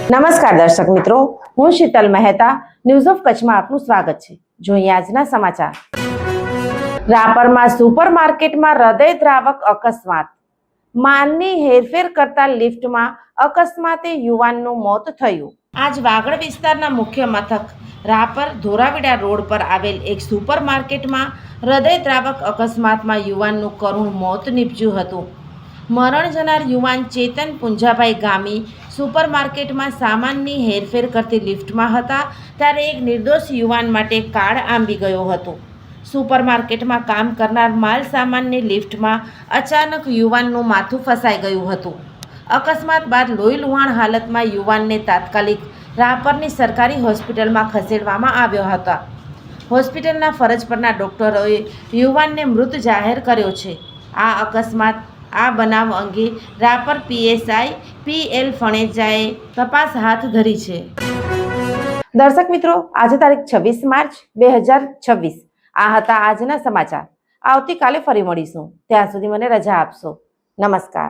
નમસ્કાર દર્શક મિત્રો, હું શીતલ મહેતા ન્યૂઝ ઓફ કચ્છમાં આપનું સ્વાગત છે। જોઈએ આજના સમાચાર। રાપરમાં સુપરમાર્કેટમાં હૃદયદ્રાવક અકસ્માત। માલની હેરફેર કરતા લિફ્ટમાં અકસ્માતે યુવાનનું મોત થયું। આજ વાગડ વિસ્તારના મુખ્ય મથક રાપર ધોરાવીડા રોડ પર આવેલ એક સુપરમાર્કેટમાં હૃદયદ્રાવક અકસ્માતમાં યુવાનનું કરુણ મોત નીપજ્યું હતું। મરણ જનાર યુવાન ચેતન પુંજાભાઈ ગામી સુપરમાર્કેટમાં સામાનની હેરફેર કરતી લિફ્ટમાં હતા ત્યારે એક નિર્દોષ યુવાન માટે કાળ આંબી ગયો હતો। સુપરમાર્કેટમાં કામ કરનાર માલ સામાનની લિફ્ટમાં અચાનક યુવાનનું માથું ફસાઈ ગયું હતું। અકસ્માત બાદ લોહી લુહાણ હાલતમાં યુવાનને તાત્કાલિક રાપરની સરકારી હોસ્પિટલમાં ખસેડવામાં આવ્યો હતો। હોસ્પિટલના ફરજ પરના ડોક્ટરોએ યુવાનને મૃત જાહેર કર્યો છે। આ બનાવ અંગે રાપર પીએસઆઈ પીએલ ફણેજાએ તપાસ હાથ ધરી છે। દર્શક મિત્રો, આજે તારીખ 26 માર્ચ 2026 આ હતા આજના સમાચાર। આવતીકાલે ફરી મળીશું, ત્યાં સુધી મને રજા આપશો। નમસ્કાર।